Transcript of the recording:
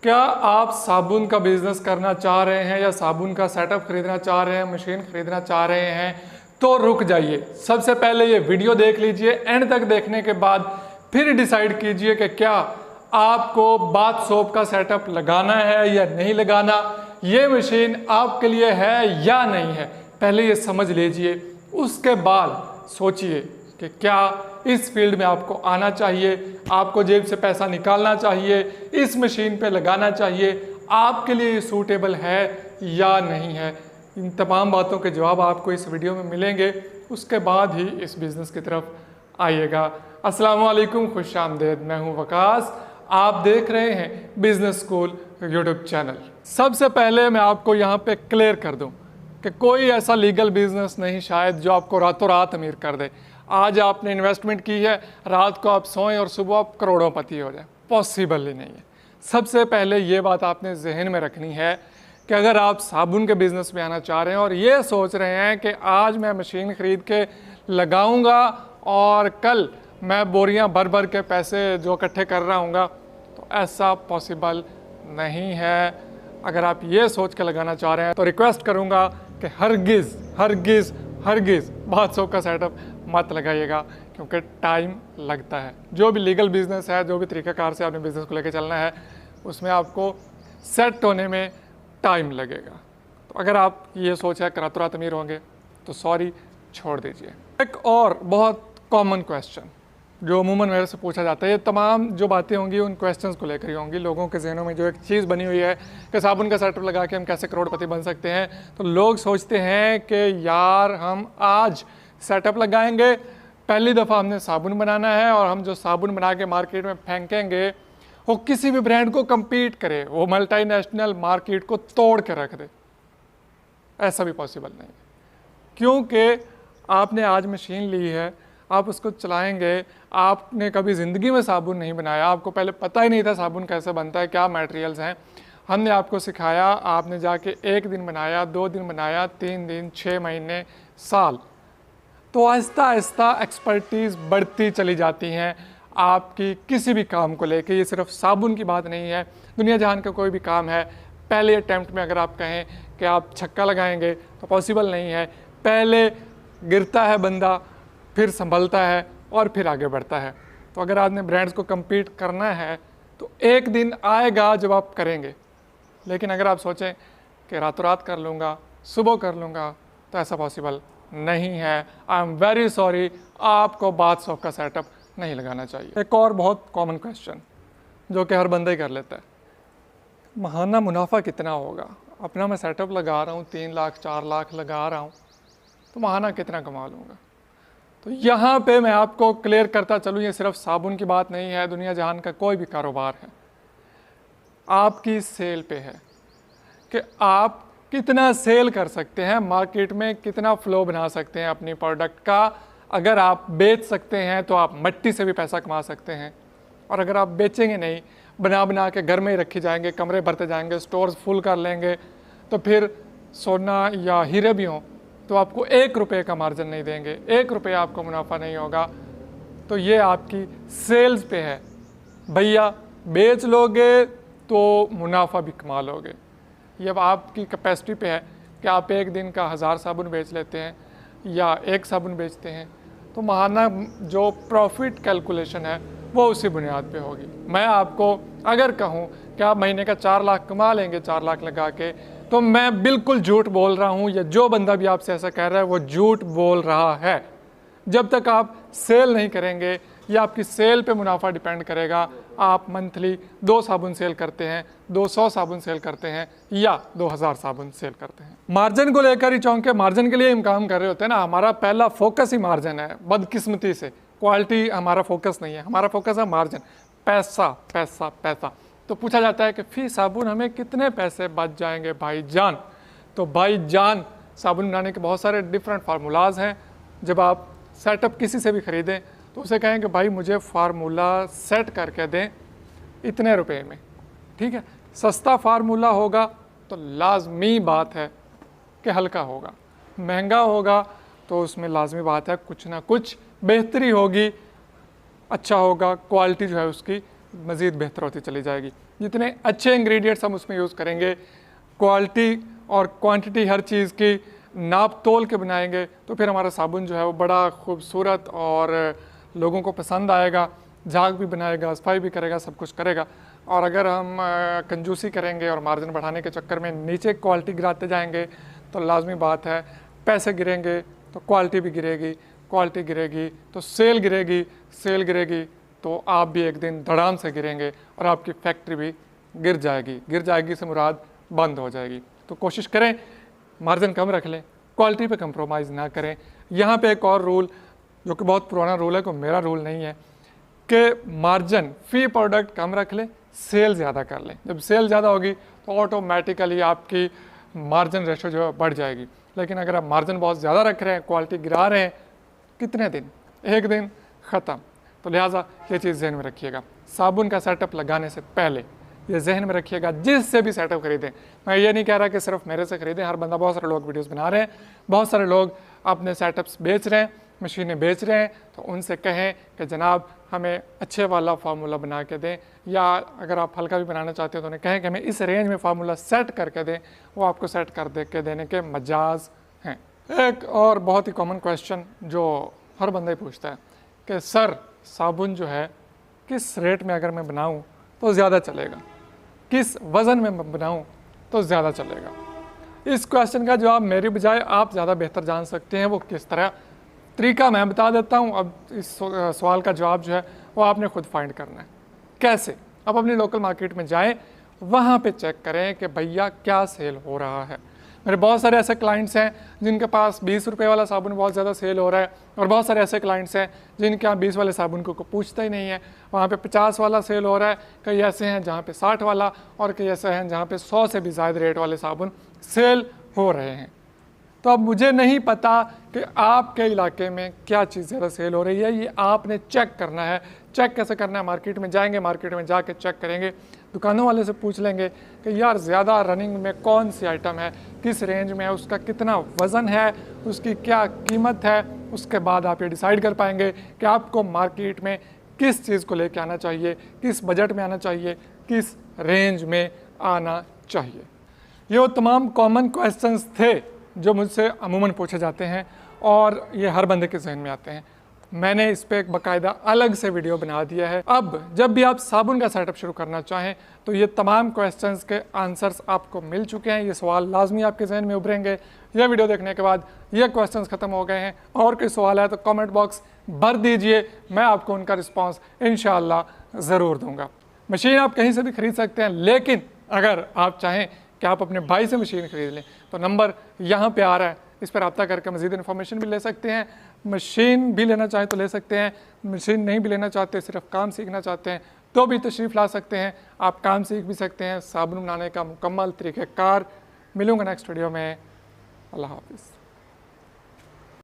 क्या आप साबुन का बिजनेस करना चाह रहे हैं या साबुन का सेटअप खरीदना चाह रहे हैं, मशीन खरीदना चाह रहे हैं, तो रुक जाइए। सबसे पहले ये वीडियो देख लीजिए, एंड तक देखने के बाद फिर डिसाइड कीजिए कि क्या आपको बाथ सोप का सेटअप लगाना है या नहीं लगाना, ये मशीन आपके लिए है या नहीं है। पहले ये समझ लीजिए, उसके बाद सोचिए कि क्या इस फील्ड में आपको आना चाहिए, आपको जेब से पैसा निकालना चाहिए, इस मशीन पे लगाना चाहिए, आपके लिए ये सूटेबल है या नहीं है। इन तमाम बातों के जवाब आपको इस वीडियो में मिलेंगे, उसके बाद ही इस बिज़नेस की तरफ आइएगा। अस्सलाम वालेकुम, खुश आमदेद। मैं हूँ वकास, आप देख रहे हैं बिजनेस स्कूल यूट्यूब चैनल। सबसे पहले मैं आपको यहाँ पे क्लियर कर दूँ कि कोई ऐसा लीगल बिजनेस नहीं शायद जो आपको रातों रात अमीर कर दे। आज आपने इन्वेस्टमेंट की है, रात को आप सोएं और सुबह आप करोड़ोंपति हो जाए, पॉसिबल ही नहीं है। सबसे पहले ये बात आपने जहन में रखनी है कि अगर आप साबुन के बिज़नेस में आना चाह रहे हैं और ये सोच रहे हैं कि आज मैं मशीन ख़रीद के लगाऊंगा और कल मैं बोरियां भर भर के पैसे जो इकट्ठे कर रहा हूँगा, तो ऐसा पॉसिबल नहीं है। अगर आप ये सोच के लगाना चाह रहे हैं तो रिक्वेस्ट करूँगा कि हरगिज़ हरगिज़ हरगिज़ बाथ सोप का सेटअप मत लगाइएगा, क्योंकि टाइम लगता है। जो भी लीगल बिजनेस है, जो भी तरीक़ाकार से आपने बिज़नेस को लेकर चलना है, उसमें आपको सेट होने में टाइम लगेगा। तो अगर आप ये सोचा कि रातों रात अमीर होंगे तो सॉरी, छोड़ दीजिए। एक और बहुत कॉमन क्वेश्चन जो अमूमन मेरे से पूछा जाता है, ये तमाम जो बातें होंगी उन क्वेश्चंस को लेकर ही होंगी। लोगों के जहनों में जो एक चीज़ बनी हुई है कि साबुन का सेटअप लगा के हम कैसे करोड़पति बन सकते हैं, तो लोग सोचते हैं कि यार हम आज सेटअप लगाएंगे, पहली दफ़ा हमने साबुन बनाना है और हम जो साबुन बना के मार्केट में फेंकेंगे वो किसी भी ब्रांड को कम्पीट करे, वो मल्टीनेशनल मार्केट को तोड़ के रख दे। ऐसा भी पॉसिबल नहीं है, क्योंकि आपने आज मशीन ली है, आप उसको चलाएंगे, आपने कभी ज़िंदगी में साबुन नहीं बनाया, आपको पहले पता ही नहीं था साबुन कैसे बनता है, क्या मटेरियल्स हैं, हमने आपको सिखाया, आपने जाके 1 दिन बनाया, 2 दिन बनाया, 3 दिन, 6 महीने, साल, तो आहिस्ता आहिस्ता एक्सपर्टीज़ बढ़ती चली जाती हैं आपकी किसी भी काम को लेके। ये सिर्फ साबुन की बात नहीं है, दुनिया जहान का कोई भी काम है, पहले अटैम्प्ट में अगर आप कहें कि आप छक्का लगाएंगे तो पॉसिबल नहीं है। पहले गिरता है बंदा, फिर संभलता है और फिर आगे बढ़ता है। तो अगर आपने ब्रांड्स को कम्पीट करना है तो एक दिन आएगा जब आप करेंगे, लेकिन अगर आप सोचें कि रातों रात कर लूँगा, सुबह कर लूँगा, तो ऐसा पॉसिबल नहीं है। आई एम वेरी सॉरी, आपको बाथ सोप का सेटअप नहीं लगाना चाहिए। एक और बहुत कॉमन क्वेश्चन जो कि हर बंदा ही कर लेता है, माहाना मुनाफा कितना होगा? अपना मैं सेटअप लगा रहा हूँ, 3 लाख 4 लाख लगा रहा हूँ, तो माहाना कितना कमा लूँगा? तो यहाँ पे मैं आपको क्लियर करता चलूँ, ये सिर्फ साबुन की बात नहीं है, दुनिया जहान का कोई भी कारोबार है, आपकी सेल पे है कि आप कितना सेल कर सकते हैं, मार्केट में कितना फ्लो बना सकते हैं अपनी प्रोडक्ट का। अगर आप बेच सकते हैं तो आप मट्टी से भी पैसा कमा सकते हैं, और अगर आप बेचेंगे नहीं, बना बना के घर में ही रखी जाएंगे, कमरे भरते जाएंगे, स्टोर्स फुल कर लेंगे, तो फिर सोना या हीरे भी हों तो आपको 1 रुपये का मार्जिन नहीं देंगे, 1 रुपया आपको मुनाफा नहीं होगा। तो ये आपकी सेल्स पे है भैया, बेच लोगे तो मुनाफा भी कमा लोगे। ये अब आपकी कैपेसिटी पे है कि आप एक दिन का 1000 साबुन बेच लेते हैं या 1 साबुन बेचते हैं, तो माहाना जो प्रॉफिट कैलकुलेशन है वो उसी बुनियाद पे होगी। मैं आपको अगर कहूँ कि आप महीने का 4 लाख कमा लेंगे 4 लाख लगा के, तो मैं बिल्कुल झूठ बोल रहा हूँ, या जो बंदा भी आपसे ऐसा कह रहा है वो झूठ बोल रहा है। जब तक आप सेल नहीं करेंगे, या आपकी सेल पे मुनाफा डिपेंड करेगा, आप मंथली 2 साबुन सेल करते हैं, 200 साबुन सेल करते हैं या 2000 साबुन सेल करते हैं, मार्जिन को लेकर ही चौंके, मार्जिन के लिए हम काम कर रहे होते हैं ना। हमारा पहला फोकस ही मार्जिन है, बदकिस्मती से क्वालिटी हमारा फोकस नहीं है, हमारा फोकस है मार्जिन, पैसा पैसा पैसा। तो पूछा जाता है कि फी साबुन हमें कितने पैसे बच जाएंगे भाईजान? तो भाईजान, साबुन बनाने के बहुत सारे डिफरेंट फार्मूलाज हैं। जब आप सेटअप किसी से भी ख़रीदें तो उसे कहें कि भाई मुझे फार्मूला सेट करके दें इतने रुपए में, ठीक है। सस्ता फार्मूला होगा तो लाजमी बात है कि हल्का होगा, महंगा होगा तो उसमें लाजमी बात है कुछ ना कुछ बेहतरी होगी, अच्छा होगा, क्वालिटी जो है उसकी मज़ीद बेहतर होती चली जाएगी। जितने अच्छे इंग्रेडिएंट्स हम उसमें यूज़ करेंगे, क्वालिटी और क्वांटिटी हर चीज़ की नाप तोल के बनाएंगे, तो फिर हमारा साबुन जो है वो बड़ा खूबसूरत और लोगों को पसंद आएगा, झाग भी बनाएगा, सफाई भी करेगा, सब कुछ करेगा। और अगर हम कंजूसी करेंगे और मार्जिन बढ़ाने के चक्कर में नीचे क्वालिटी गिराते जाएंगे तो लाजमी बात है पैसे गिरेंगे तो क्वालिटी भी गिरेगी, क्वालिटी गिरेगी तो सेल गिरेगी, सेल गिरेगी तो आप भी एक दिन धड़ाम से गिरेंगे और आपकी फैक्ट्री भी गिर जाएगी। गिर जाएगी से मुराद बंद हो जाएगी। तो कोशिश करें मार्जिन कम रख लें, क्वालिटी पे कंप्रोमाइज़ ना करें। यहाँ पे एक और रूल जो कि बहुत पुराना रूल है, कोई मेरा रूल नहीं है, कि मार्जिन फी प्रोडक्ट कम रख लें, सेल ज़्यादा कर लें। जब सेल ज़्यादा होगी तो ऑटोमेटिकली आपकी मार्जिन रेशो जो है बढ़ जाएगी। लेकिन अगर आप मार्जिन बहुत ज़्यादा रख रहे हैं, क्वालिटी गिरा रहे हैं, कितने दिन, एक दिन ख़त्म। तो लिहाजा ये चीज़ जहन में रखिएगा। साबुन का सेटअप लगाने से पहले ये जहन में रखिएगा, जिससे भी सेटअप खरीदें। मैं ये नहीं कह रहा कि सिर्फ मेरे से खरीदें, हर बंदा, बहुत सारे लोग वीडियोस बना रहे हैं, बहुत सारे लोग अपने सेटअप्स बेच रहे हैं, मशीनें बेच रहे हैं, तो उनसे कहें कि जनाब हमें अच्छे वाला फार्मूला बना के दें, या अगर आप हल्का भी बनाना चाहते हो तो उन्हें कहें कि हमें इस रेंज में फार्मूला सेट करके दें, वो आपको सेट कर दे के देने के मजाज हैं। एक और बहुत ही कॉमन क्वेश्चन जो हर बंदा ही पूछता है कि सर साबुन जो है किस रेट में अगर मैं बनाऊं तो ज़्यादा चलेगा, किस वज़न में बनाऊं तो ज़्यादा चलेगा। इस क्वेश्चन का जवाब मेरी बजाय आप ज़्यादा बेहतर जान सकते हैं। वो किस तरह, तरीका मैं बता देता हूं। अब इस सवाल का जवाब जो है वो आपने खुद फाइंड करना है। कैसे? आप अपनी लोकल मार्केट में जाएं, वहाँ पे चेक करें कि भैया क्या सेल हो रहा है। मेरे बहुत सारे ऐसे क्लाइंट्स हैं जिनके पास 20 रुपये वाला साबुन बहुत ज़्यादा सेल हो रहा है, और बहुत सारे ऐसे क्लाइंट्स हैं जिनके यहाँ 20 वाले साबुन को पूछता ही नहीं है, वहाँ पे 50 वाला सेल हो रहा है। कई ऐसे हैं जहाँ पे 60 वाला, और कई ऐसे हैं जहाँ पे 100 से भी ज़्यादा रेट वाले साबुन सेल हो रहे हैं। तो अब मुझे नहीं पता कि आपके इलाके में क्या चीज़ ज़्यादा सेल हो रही है, ये आपने चेक करना है। चेक कैसे करना है? मार्केट में जाएंगे, मार्केट में जाके चेक करेंगे, दुकानों वाले से पूछ लेंगे कि यार ज़्यादा रनिंग में कौन सी आइटम है, किस रेंज में है, उसका कितना वज़न है, उसकी क्या कीमत है। उसके बाद आप ये डिसाइड कर पाएंगे कि आपको मार्केट में किस चीज़ को लेके आना चाहिए, किस बजट में आना चाहिए, किस रेंज में आना चाहिए। ये वो तमाम कॉमन क्वेश्चंस थे जो मुझसे अमूमन पूछे जाते हैं और ये हर बंदे के जहन में आते हैं। मैंने इस पर एक बाकायदा अलग से वीडियो बना दिया है। अब जब भी आप साबुन का सेटअप शुरू करना चाहें तो ये तमाम क्वेश्चंस के आंसर्स आपको मिल चुके हैं। ये सवाल लाजमी आपके जहन में उभरेंगे। यह वीडियो देखने के बाद ये क्वेश्चंस ख़त्म हो गए हैं, और कोई सवाल है तो कमेंट बॉक्स भर दीजिए, मैं आपको उनका रिस्पॉन्स इंशाअल्लाह ज़रूर दूँगा। मशीन आप कहीं से भी ख़रीद सकते हैं, लेकिन अगर आप चाहें कि आप अपने भाई से मशीन ख़रीद लें तो नंबर यहाँ पे आ रहा है, इस पर रब्ता करके मज़ीद इन्फॉर्मेशन भी ले सकते हैं। मशीन भी लेना चाहें तो ले सकते हैं, मशीन नहीं भी लेना चाहते, सिर्फ काम सीखना चाहते हैं तो भी तशरीफ़ ला सकते हैं। आप काम सीख भी सकते हैं, साबुन बनाने का मुकम्मल तरीक़ाकार। मिलूँगा नेक्स्ट वीडियो में। अल्लाह हाफ़िज़।